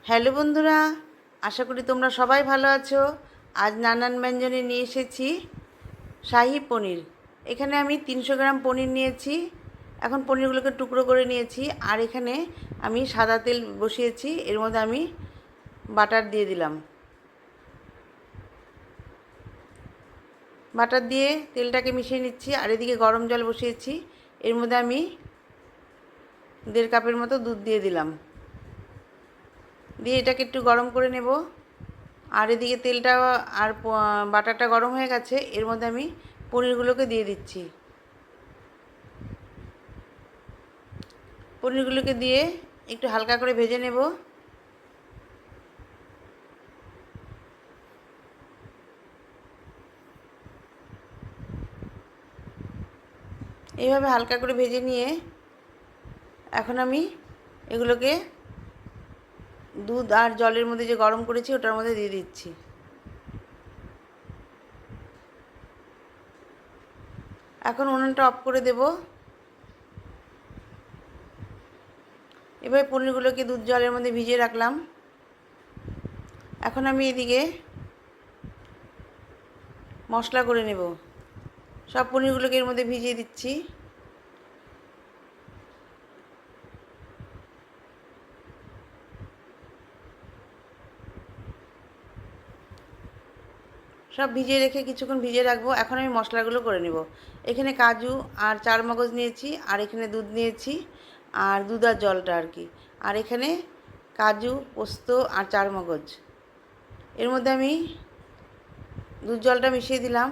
Hello বন্ধুরা, আশা করি তোমরা সবাই ভালো আছো। আজ নানান ব্যঞ্জনে নিয়ে এসেছি শাহী পনির। এখানে আমি 300 গ্রাম পনির নিয়েছি। এখন পনিরগুলোকে টুকরো করে নিয়েছি। আর এখানে আমি সাদা তেল বসিয়েছি, এর মধ্যে আমি বাটার দিয়ে দিলাম। বাটার দিয়ে তেলটাকে মিশিয়ে নিচ্ছি। আর এদিকে গরম জল বসিয়েছি, এর মধ্যে আমি 1.5 কাপের মতো দুধ দিয়ে দিলাম। দিয়ে এটাকে একটু গরম করে নেব। আর এদিকে তেলটা আর বাটারটা গরম হয়ে গেছে, এর মধ্যে আমি পনিরগুলোকে দিয়ে দিচ্ছি। পনিরগুলোকে দিয়ে একটু হালকা করে ভেজে নেব। এইভাবে হালকা করে ভেজে নিয়ে এখন আমি এগুলোকে দুধ আর জলের মধ্যে যে গরম করেছি ওটার মধ্যে দিয়ে দিচ্ছি। এখন উনুনটা অফ করে দেব। এভাবে পনিরগুলোকে দুধ জলের মধ্যে ভিজিয়ে রাখলাম। এখন আমি এদিকে মশলা করে নেব। সব পনিরগুলোকে এর মধ্যে ভিজিয়ে দিচ্ছি। সব ভিজিয়ে রেখে কিছুক্ষণ ভিজিয়ে রাখবো। এখন আমি মশলাগুলো করে নেব। এখানে কাজু আর চারমগজ নিয়েছি, আর এখানে দুধ নিয়েছি, আর দুধ আর জলটা আর কি। আর এখানে কাজু, পোস্ত আর চারমগজ। এর মধ্যে আমি দুধ জলটা মিশিয়ে দিলাম।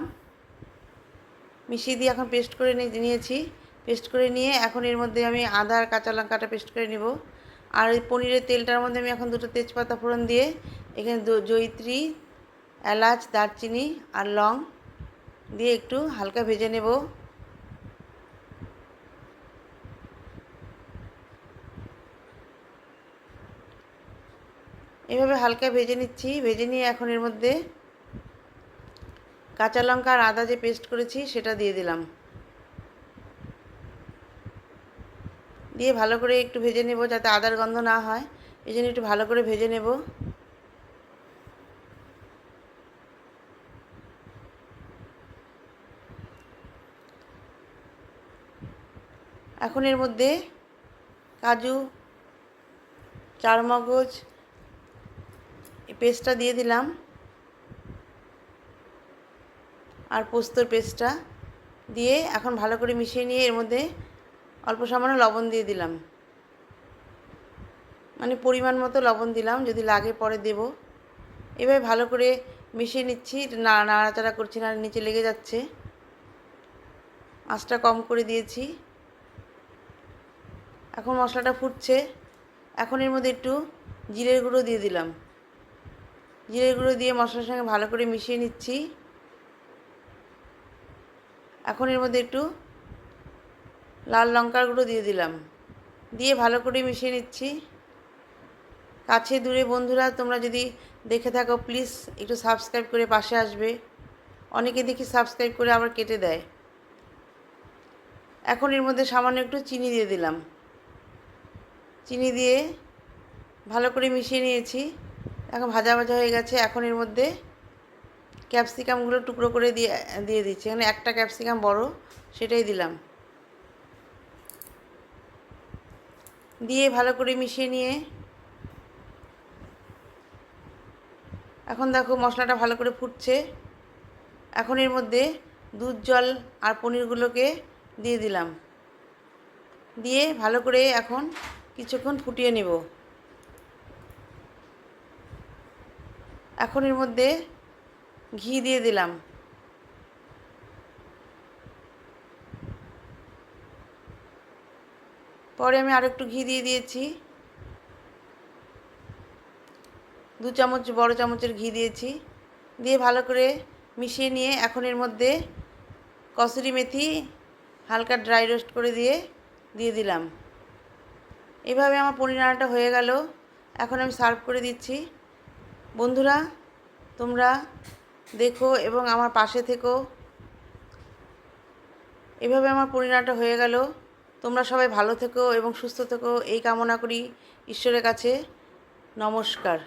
মিশিয়ে দিয়ে এখন পেস্ট করে নিয়েছি। পেস্ট করে নিয়ে এখন এর মধ্যে আমি আদা আর কাঁচা লঙ্কাটা পেস্ট করে নেব। আর ওই পনিরের তেলটার মধ্যে আমি এখন 2টো তেজপাতা ফোড়ন দিয়ে এখানে জয়িত্রী, এলাচ, দারচিনি আর লং দিয়ে একটু হালকা ভেজে নেব। এভাবে হালকা ভেজে নিচ্ছি। ভেজে নিয়ে এখন এর মধ্যে কাঁচা লঙ্কা আর আদা যে পেস্ট করেছি সেটা দিয়ে দিলাম। দিয়ে ভালো করে একটু ভেজে নেব যাতে আদার গন্ধ না হয়, এই জন্য একটু ভালো করে ভেজে নেব। এখন এর মধ্যে কাজু, চারমগজ এই পেস্টটা দিয়ে দিলাম, আর পোস্তর পেস্টটা দিয়ে এখন ভালো করে মিশিয়ে নিয়ে এর মধ্যে অল্প সামান্য লবণ দিয়ে দিলাম। মানে পরিমাণ মতো লবণ দিলাম, যদি লাগে পরে দেব। এভাবে ভালো করে মিশিয়ে নিচ্ছি। নাড়াচাড়া করছি না, নিচে লেগে যাচ্ছে। আঁচটা কম করে দিয়েছি। এখন মশলাটা ফুটছে। এখন এর মধ্যে একটু জিরের গুঁড়ো দিয়ে দিলাম। জিরের গুঁড়ো দিয়ে মশলার সঙ্গে ভালো করে মিশিয়ে নিচ্ছি। এখন এর মধ্যে একটু লাল লঙ্কার গুঁড়ো দিয়ে দিলাম। দিয়ে ভালো করে মিশিয়ে নিচ্ছি। কাছে দূরে বন্ধুরা, তোমরা যদি দেখে থাকো প্লিজ একটু সাবস্ক্রাইব করে পাশে আসবে। অনেকে দেখি সাবস্ক্রাইব করে আবার কেটে দেয়। এখন এর মধ্যে সামান্য একটু চিনি দিয়ে দিলাম। চিনি দিয়ে ভালো করে মিশিয়ে নিয়েছি। এখন ভাজা ভাজা হয়ে গেছে। এখন এর মধ্যে ক্যাপসিকামগুলো টুকরো করে দিয়ে দিচ্ছি। এখানে একটা ক্যাপসিকাম বড়, সেটাই দিলাম। দিয়ে ভালো করে মিশিয়ে নিয়ে এখন দেখো মশলাটা ভালো করে ফুটছে। এখন এর মধ্যে দুধ জল আর পনিরগুলোকে দিয়ে দিলাম। দিয়ে ভালো করে এখন কিছুক্ষণ ফুটিয়ে নেব। এখন এর মধ্যে ঘি দিয়ে দিলাম। পরে আমি আরেকটু ঘি দিয়ে দিয়েছি। 2 চামচ বড় চামচের ঘি দিয়েছি। দিয়ে ভালো করে মিশিয়ে নিয়ে এখন এর মধ্যে কসুরি মেথি হালকা ড্রাই রোস্ট করে দিয়ে দিলাম। এভাবে আমার পনির রান্নাটা হয়ে গেল। এখন আমি সার্ভ করে দিচ্ছি। বন্ধুরা, তোমরা দেখো এবং আমার পাশে থেকো। এভাবে আমার পনির রান্নাটা হয়ে গেল। তোমরা সবাই ভালো থেকো এবং সুস্থ থেকো এই কামনা করি ঈশ্বরের কাছে। নমস্কার।